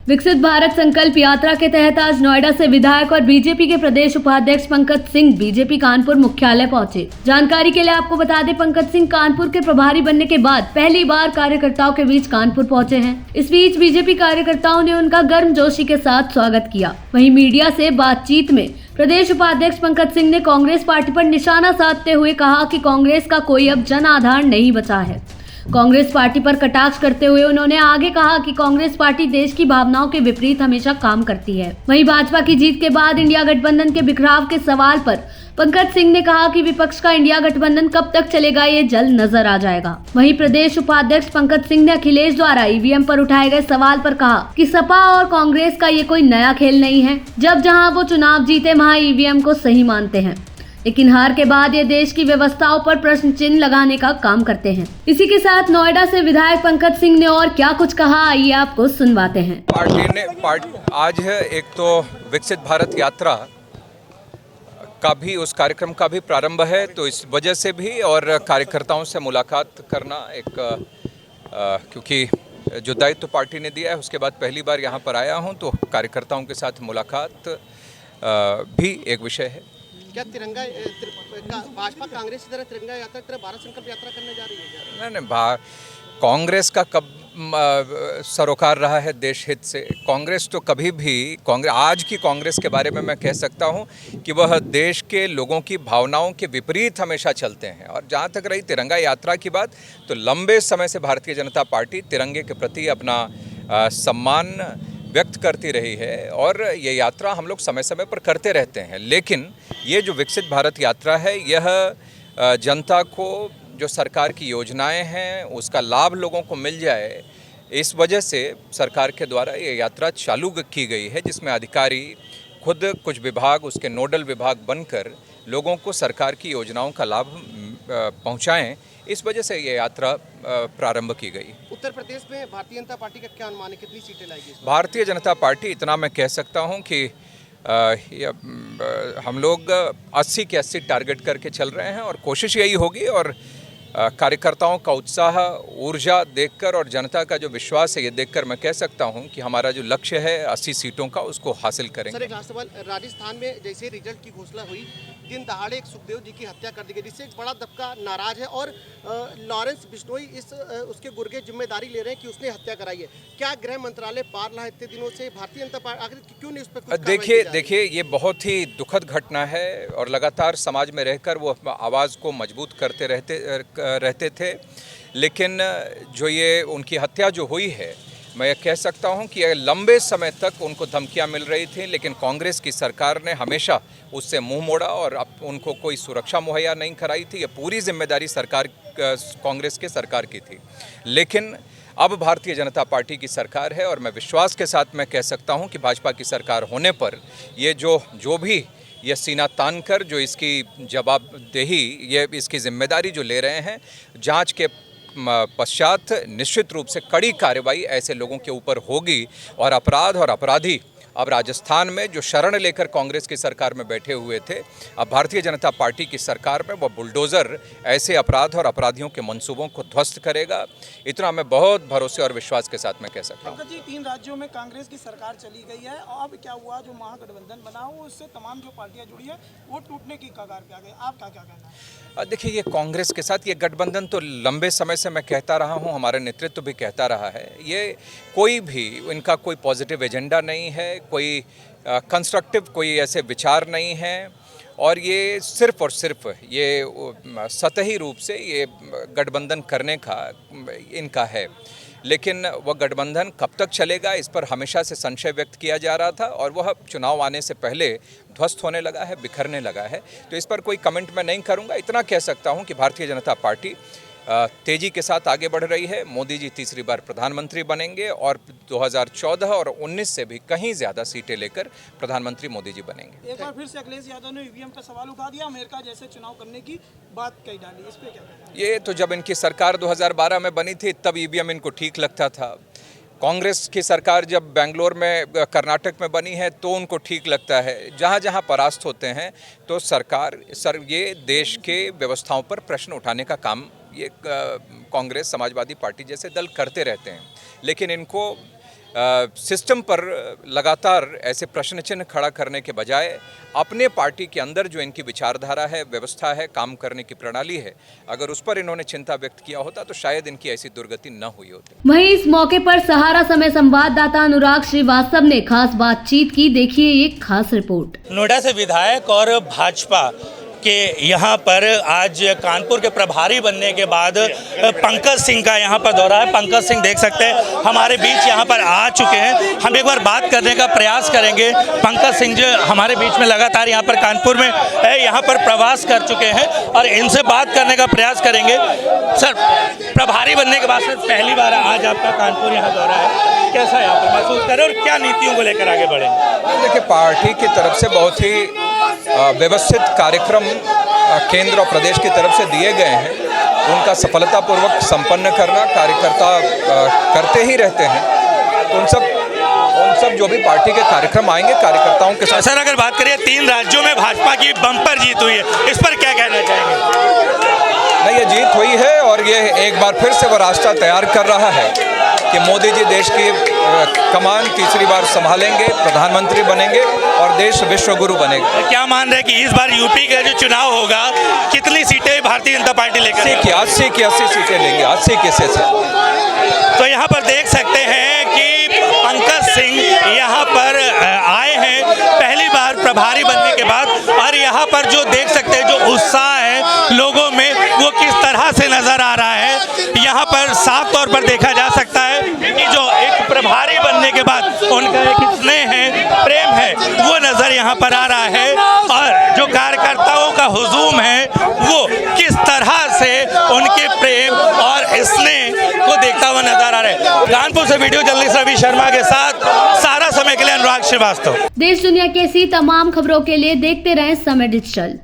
विकसित भारत संकल्प यात्रा के तहत आज नोएडा से विधायक और बीजेपी के प्रदेश उपाध्यक्ष पंकज सिंह बीजेपी कानपुर मुख्यालय पहुंचे। जानकारी के लिए आपको बता दें, पंकज सिंह कानपुर के प्रभारी बनने के बाद पहली बार कार्यकर्ताओं के बीच कानपुर पहुंचे हैं। इस बीच बीजेपी कार्यकर्ताओं ने उनका गर्मजोशी के साथ स्वागत किया। वहीं मीडिया से बातचीत में प्रदेश उपाध्यक्ष पंकज सिंह ने कांग्रेस पार्टी पर निशाना साधते हुए कहा कि कांग्रेस का कोई अब जन आधार नहीं बचा है। कांग्रेस पार्टी पर कटाक्ष करते हुए उन्होंने आगे कहा कि कांग्रेस पार्टी देश की भावनाओं के विपरीत हमेशा काम करती है। वहीं भाजपा की जीत के बाद इंडिया गठबंधन के बिखराव के सवाल पर पंकज सिंह ने कहा कि विपक्ष का इंडिया गठबंधन कब तक चलेगा ये जल्द नजर आ जाएगा। वहीं प्रदेश उपाध्यक्ष पंकज सिंह ने अखिलेश द्वारा ईवीएम पर उठाए गए सवाल पर कहा कि सपा और कांग्रेस का ये कोई नया खेल नहीं है। जब जहां वो चुनाव जीते वहां ईवीएम को सही मानते हैं, लेकिन हार के बाद ये देश की व्यवस्थाओं पर प्रश्न चिन्ह लगाने का काम करते हैं। इसी के साथ नोएडा से विधायक पंकज सिंह ने और क्या कुछ कहा, आइए आपको सुनवाते हैं। आज है एक तो विकसित भारत यात्रा का भी, उस कार्यक्रम का भी प्रारंभ है, तो इस वजह से भी और कार्यकर्ताओं से मुलाकात करना एक क्योंकि जो दायित्व पार्टी ने दिया है उसके बाद पहली बार यहाँ पर आया हूँ, तो कार्यकर्ताओं के साथ मुलाकात भी एक विषय है। क्या तिरंगा भाजपा कांग्रेस की तरह तिरंगा यात्रा, तरह भारत संकल्प यात्रा करने जा रही है? नहीं, कांग्रेस का कब सरोकार रहा है देश हित से? कांग्रेस तो कभी भी, आज की कांग्रेस के बारे में मैं कह सकता हूं कि वह देश के लोगों की भावनाओं के विपरीत हमेशा चलते हैं। और जहां तक रही तिरंगा यात्रा की बात, तो लंबे समय से भारतीय जनता पार्टी तिरंगे के प्रति अपना सम्मान व्यक्त करती रही है और ये यात्रा हम लोग समय समय पर करते रहते हैं। लेकिन ये जो विकसित भारत यात्रा है, यह जनता को जो सरकार की योजनाएं हैं उसका लाभ लोगों को मिल जाए, इस वजह से सरकार के द्वारा ये यात्रा चालू की गई है, जिसमें अधिकारी खुद कुछ विभाग, उसके नोडल विभाग बनकर लोगों को सरकार की योजनाओं का लाभ पहुंचाएं। इस वजह से ये यात्रा प्रारंभ की गई। उत्तर प्रदेश में भारतीय जनता पार्टी का क्या अनुमान है, कितनी सीटें लाएगी? भारतीय जनता पार्टी, इतना मैं कह सकता हूं कि हम लोग 80 के 80 टारगेट करके चल रहे हैं और कोशिश यही होगी। और कार्यकर्ताओं का उत्साह, ऊर्जा देखकर और जनता का जो विश्वास है ये देखकर मैं कह सकता हूं कि हमारा जो लक्ष्य है 80 सीटों का, उसको हासिल करेंगे। सर, एक लास्ट सवाल, राजस्थान में जैसे रिजल्ट की घोषणा हुई, दिन दहाड़े एक सुखदेव जी की हत्या कर दी गई, जिससे एक बड़ा दबका नाराज है और लॉरेंस बिश्नोई उसके गुर्गे जिम्मेदारी ले रहे हैं कि उसने हत्या कराई है। क्या गृह मंत्रालय पार रहा इतने दिनों से? भारतीय जनता पार्टी आखिर क्यों नहीं उस पर? देखिए ये बहुत ही दुखद घटना है और लगातार समाज में रहकर वो आवाज़ को मजबूत करते रहते थे। लेकिन जो ये उनकी हत्या जो हुई है, मैं कह सकता हूं कि लंबे समय तक उनको धमकियां मिल रही थी, लेकिन कांग्रेस की सरकार ने हमेशा उससे मुंह मोड़ा और अब उनको कोई सुरक्षा मुहैया नहीं कराई थी। ये पूरी जिम्मेदारी कांग्रेस के सरकार की थी। लेकिन अब भारतीय जनता पार्टी की सरकार है और मैं विश्वास के साथ मैं कह सकता हूं कि भाजपा की सरकार होने पर ये जो भी ये सीना तान कर जो इसकी जवाबदेही, ये इसकी जिम्मेदारी जो ले रहे हैं, जांच के पश्चात निश्चित रूप से कड़ी कार्रवाई ऐसे लोगों के ऊपर होगी। और अपराध और अपराधी अब राजस्थान में जो शरण लेकर कांग्रेस की सरकार में बैठे हुए थे, अब भारतीय जनता पार्टी की सरकार में वो बुलडोज़र ऐसे अपराध और अपराधियों के मंसूबों को ध्वस्त करेगा। इतना मैं बहुत भरोसे और विश्वास के साथ मैं कह सकता हूँ। जी, 3 राज्यों में कांग्रेस की सरकार चली गई है, अब क्या हुआ? जो महागठबंधन बना हो उससे तमाम जो पार्टियां जुड़ी है वो टूटने की कगार पे आ गई। आपका क्या कहना है? देखिए, ये कांग्रेस के साथ ये गठबंधन तो लंबे समय से मैं कहता रहा हूँ, हमारा नेतृत्व भी कहता रहा है, ये कोई भी इनका कोई पॉजिटिव एजेंडा नहीं है, कोई कंस्ट्रक्टिव कोई ऐसे विचार नहीं हैं और ये सिर्फ और सिर्फ ये सतही रूप से ये गठबंधन करने का इनका है। लेकिन वह गठबंधन कब तक चलेगा, इस पर हमेशा से संशय व्यक्त किया जा रहा था और वह चुनाव आने से पहले ध्वस्त होने लगा है, बिखरने लगा है। तो इस पर कोई कमेंट मैं नहीं करूंगा। इतना कह सकता हूं कि भारतीय जनता पार्टी तेजी के साथ आगे बढ़ रही है। मोदी जी तीसरी बार प्रधानमंत्री बनेंगे और 2014 और 19 से भी कहीं ज़्यादा सीटें लेकर प्रधानमंत्री मोदी जी बनेंगे। एक बार फिर से अखिलेश यादव ने ईवीएम पर सवाल उठा दिया, अमेरिका जैसे चुनाव करने की बात कही डाली, इस पे क्या कहना है? ये तो जब इनकी सरकार 2012 में बनी थी तब ईवीएम इनको ठीक लगता था। कांग्रेस की सरकार जब बेंगलोर में, कर्नाटक में बनी है तो उनको ठीक लगता है। जहाँ जहाँ परास्त होते हैं तो ये देश के व्यवस्थाओं पर प्रश्न उठाने का काम ये कांग्रेस, समाजवादी पार्टी जैसे दल करते रहते हैं। लेकिन इनको सिस्टम पर लगातार ऐसे प्रश्न चिन्ह खड़ा करने के बजाय अपने पार्टी के अंदर जो इनकी विचारधारा है, व्यवस्था है, काम करने की प्रणाली है, अगर उस पर इन्होंने चिंता व्यक्त किया होता तो शायद इनकी ऐसी दुर्गति न हुई होती। वहीं इस मौके पर सहारा समय संवाददाता अनुराग श्रीवास्तव ने खास बातचीत की। देखिए ये खास रिपोर्ट। नोएडा से विधायक और भाजपा के यहाँ पर आज कानपुर के प्रभारी बनने के बाद पंकज सिंह का यहाँ पर दौरा है। पंकज सिंह देख सकते हैं हमारे बीच यहाँ पर आ चुके हैं। हम एक बार बात करने का प्रयास करेंगे। पंकज सिंह जो हमारे बीच में लगातार यहाँ पर कानपुर में यहाँ पर प्रवास कर चुके हैं और इनसे बात करने का प्रयास करेंगे। सर, प्रभारी बनने के बाद से पहली बार आज आपका कानपुर यहाँ दौरा है, कैसा यहाँ पर महसूस करें और क्या नीतियों को लेकर आगे बढ़े? देखिए, पार्टी की तरफ से बहुत ही व्यवस्थित कार्यक्रम केंद्र और प्रदेश की तरफ से दिए गए हैं। उनका सफलतापूर्वक संपन्न करना कार्यकर्ता करते ही रहते हैं। तो उन सब जो भी पार्टी के कार्यक्रम आएंगे कार्यकर्ताओं के साथ। सर, अगर बात करें 3 राज्यों में भाजपा की बम्पर जीत हुई है, इस पर क्या कहना चाहेंगे? नहीं, ये जीत हुई है और ये एक बार फिर से वो रास्ता तैयार कर रहा है कि मोदी जी देश की कमान तीसरी बार संभालेंगे, प्रधानमंत्री बनेंगे और देश विश्व गुरु बनेगा। क्या मान रहे हैं कि इस बार यूपी का जो चुनाव होगा कितनी सीटें भारतीय जनता पार्टी लेकर? 80 की 80 सीटें लेंगे, 80 की 80 से। तो यहाँ पर देख सकते हैं कि पंकज सिंह यहाँ पर आए हैं पहली बार प्रभारी बनने के बाद, और यहाँ पर जो देख सकते हैं जो उत्साह है लोगों में वो किस तरह से नजर आ रहा है। यहाँ पर साफ तौर पर देखा जा सकता है कि जो एक प्रभारी बनने के बाद उनका एक स्नेह है, प्रेम है, वो नजर यहाँ पर आ रहा है, और जो कार्यकर्ताओं का हुजूम है वो किस तरह से उनके प्रेम और स्नेह को देखता हुआ नजर आ रहा है। कानपुर से वीडियो जर्नलिस्ट रवि शर्मा के साथ सारा समय के लिए अनुराग श्रीवास्तव। देश दुनिया की ऐसी तमाम खबरों के लिए देखते रहें समय डिजिटल।